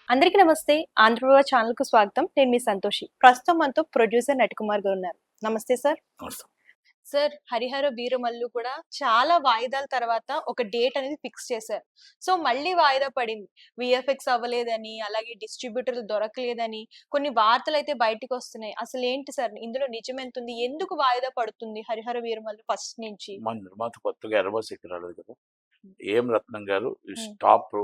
అందరికీ నమస్తే. ఆంధ్రప్రభ ఛానల్‌కు స్వాగతం. నేను మీ సంతోషి. ప్రస్తుతం మనతో ప్రొడ్యూసర్ నటికుమార్ గారు ఉన్నారు. నమస్తే సార్. నమస్తే. సార్ 'హరిహర వీరమల్లు' కూడా చాలా వాయిదాల తర్వాత ఒక డేట్ అనేది ఫిక్స్ చేశారు. సో మళ్ళీ వాయిదా పడింది. వీఎఫ్ఎక్స్ అవ్వలేదని, అలాగే డిస్ట్రిబ్యూటర్లు దొరకలేదని కొన్ని వార్తలైతే బయటికొస్తున్నాయి. అసలేంటి సార్ ఇందులో నిజమెంతుంది? ఎందుకు వాయిదా పడుతుంది 'హరిహర వీరమల్లు' ఫస్ట్ నుంచి? మన నిర్మాత కొత్తగా ఎర్రబస్ ఎక్కి రాలేదు కదా. హ్మ్. ఏం రత్నం గారు హ్మ్. టాప్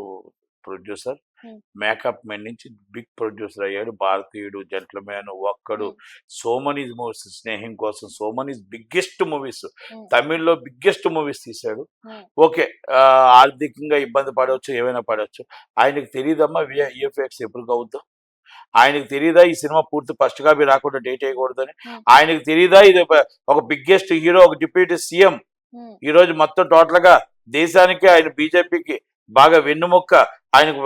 ప్రొడ్యూసర్, హ్మ్. మేకప్ మెన్ నుంచి బిగ్ ప్రొడ్యూసర్ అయ్యాడు. భారతీయుడు, జెంట్లమ్యాన్, ఒక్కడు, హ్మ్. సో మెనీ మూవీస్, స్నేహం కోసం, సో మెనీ బిగ్గెస్ట్ మూవీస్, హ్మ్. తమిళ్లో బిగ్గెస్ట్ మూవీస్ తీశాడు. హ్మ్. ఓకే, ఆర్థికంగా ఇబ్బంది పడవచ్చు, ఏమైనా పడవచ్చు. ఆయనకు తెలియదమ్మా విఎఫ్ఎక్స్ ఎప్పుడు అవుద్దో. ఆయనకు తెలియదా ఈ సినిమా పూర్తి ఫస్ట్ కాపీ రాకుండా డేట్ వేయకూడదని. హ్మ్. ఆయనకు తెలియదా ఇది ఒక బిగ్గెస్ట్ హీరో, ఒక డిప్యూటీ సీఎం హ్మ్. ఈ రోజు మొత్తం టోటల్ గా దేశానికి, ఆయన బీజేపీకి బాగా వెన్నుముక్క, ఆయనకు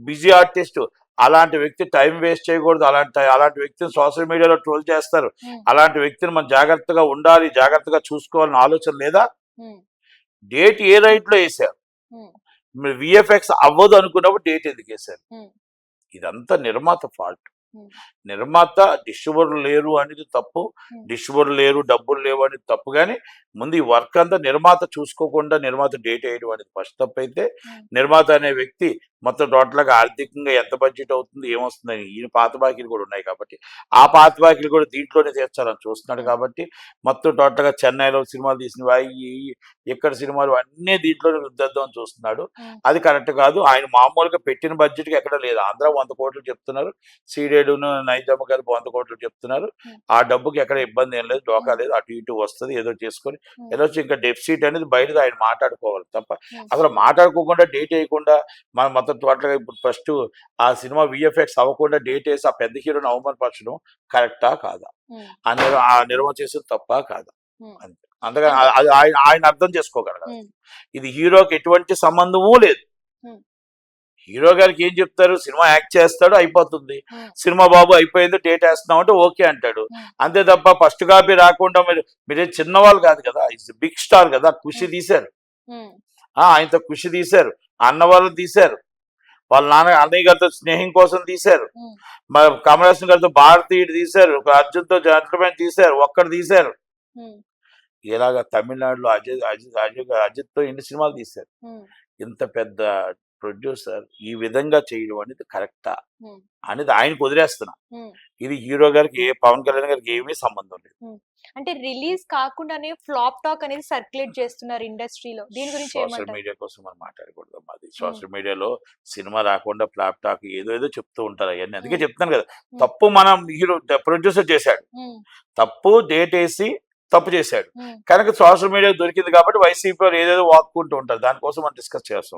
బిజీ ఆర్టిస్ట్. అలాంటి వ్యక్తి టైం వేస్ట్ చేయకూడదు. అలాంటి వ్యక్తిని సోషల్ మీడియాలో ట్రోల్ చేస్తారు. హ్మ్. అలాంటి వ్యక్తిని మనం జాగ్రత్తగా ఉండాలి, జాగ్రత్తగా చూసుకోవాలని ఆలోచన లేదా? హ్మ్. డేట్ ఏ రైట్ లో వేశారు? హ్మ్. మీరు విఎఫ్ఎక్స్ అవ్వదు అనుకున్నప్పుడు డేట్ ఎందుకు వేశారు? హ్మ్. ఇదంతా నిర్మాత ఫాల్ట్. హ్మ్. నిర్మాత డిస్ట్రిబ్యూటర్ లేరు అనేది తప్పు, హ్మ్. డిస్ట్రిబ్యూటర్ లేరు, డబ్బులు లేవు అనేది తప్పు. కానీ ముందు ఈ వర్క్ అంతా నిర్మాత చూసుకోకుండా నిర్మాత డేట్ వేయడం అనేది ఫస్ట్ తప్పు. అయితే హ్మ్. నిర్మాత అనే వ్యక్తి మొత్తం టోటల్గా ఆర్థికంగా ఎంత బడ్జెట్ అవుతుంది, ఏమొస్తుందని, ఈయన పాత బాకీలు కూడా ఉన్నాయి కాబట్టి ఆ పాత బాకీలు కూడా దీంట్లోనే తీర్చాలని చూస్తున్నాడు. హ్మ్. కాబట్టి మొత్తం టోటల్గా చెన్నైలో సినిమాలు తీసినవి ఇక్కడ సినిమాలు అన్నీ దీంట్లోనే రుద్దేద్దామని చూస్తున్నాడు. హ్మ్. అది కరెక్ట్ కాదు. ఆయన మామూలుగా పెట్టిన బడ్జెట్కి ఎక్కడ లేదు. ఆంధ్ర 100 కోట్లు చెప్తున్నారు, సీడెడ్ను నైజాం కలిపి 100 కోట్లు చెప్తున్నారు. హ్మ్. ఆ డబ్బుకి ఎక్కడ ఇబ్బంది ఏం లేదు, డోకా హ్మ్. లేదు. అటు ఇటు వస్తుంది, ఏదో చేసుకొని హ్మ్. వెళ్ళొచ్చు. ఇంకా డెఫిసిట్ అనేది బయటది ఆయన మాట్లాడుకోవాలి తప్ప హ్మ్. అసలు మాట్లాడుకోకుండా డేట్ వేయకుండా మనం మొత్తం టోటల్గా ఇప్పుడు ఫస్ట్ ఆ సినిమా విఎఫ్ఎక్స్ అవ్వకుండా డేట్ వేసి ఆ పెద్ద హీరోని అవమానపరచడం కరెక్టా కాదా? హ్మ్. ఆ నిర్మాణ చేసేది తప్ప కాదా? హ్మ్. అంతే. అందుకని అంటే అది ఆయన ఆయన అర్థం చేసుకోగలగాలి. హ్మ్. ఇది హీరోకి ఎటువంటి సంబంధము లేదు. హ్మ్. హీరో గారికి ఏం చెప్తారు? సినిమా యాక్ట్ చేస్తాడు, అయిపోతుంది. హ్మ్. సినిమా బాబు అయిపోయింది, డేట్ వేస్తున్నాం అంటే ఓకే అంటాడు. హ్మ్. అంతే తప్ప ఫస్ట్ కాపీ రాకుండా మీరేం చిన్నవాళ్ళు కాదు కదా, ఇట్స్ బిగ్ స్టార్ కదా. ఖుషి హ్మ్. తీశారు, హ్మ్. ఆయనతో ఖుషి తీశారు, అన్నవాళ్ళు తీశారు, వాళ్ళ అన్నయ్య గారితో స్నేహం కోసం తీశారు, హ్మ్. మరి కమల్ హాసన్ గారితో భారతీయుడు తీశారు, అర్జున్తో జంటల్మెన్ తీశారు, ఒక్కడు తీశారు. హ్మ్. ఇలాగ తమిళనాడులో అజిత్తో ఎన్ని సినిమాలు తీశారు. హ్మ్. ఇంత పెద్ద ప్రొడ్యూసర్ ఈ విధంగా చేయడం అనేది కరెక్టా హ్మ్. అనేది ఆయనకు వదిలేస్తున్నా. హ్మ్. ఇది హీరో గారికి, పవన్ కళ్యాణ్ గారికి ఏమీ సంబంధం లేదు. హ్మ్. అంటే రిలీజ్ కాకుండానే ఫ్లాప్ టాక్ అనేది సర్క్యులేట్ చేస్తున్నారు ఇండస్ట్రీలో. దీని గురించి సోషల్ ఏమంటారు? మీడియా కోసం మనం మాట్లాడకూడదు. అది హ్మ్. సోషల్ మీడియాలో సినిమా రాకుండా ఫ్లాప్ టాక్ ఏదో ఏదో చెప్తూ ఉంటారు. అవన్నీ అందుకే హ్మ్. చెప్తాను కదా, హ్మ్. తప్పు మనం హీరో ప్రొడ్యూసర్ చేశాడు హ్మ్. తప్పు, డేట్ వేసి తప్పు చేశాడు. హ్మ్. కనుక సోషల్ మీడియా దొరికింది కాబట్టి వైసీపీ ఏదేదో వాక్కుంటూ ఉంటారు. దానికోసం మనం డిస్కస్ చేస్తాం.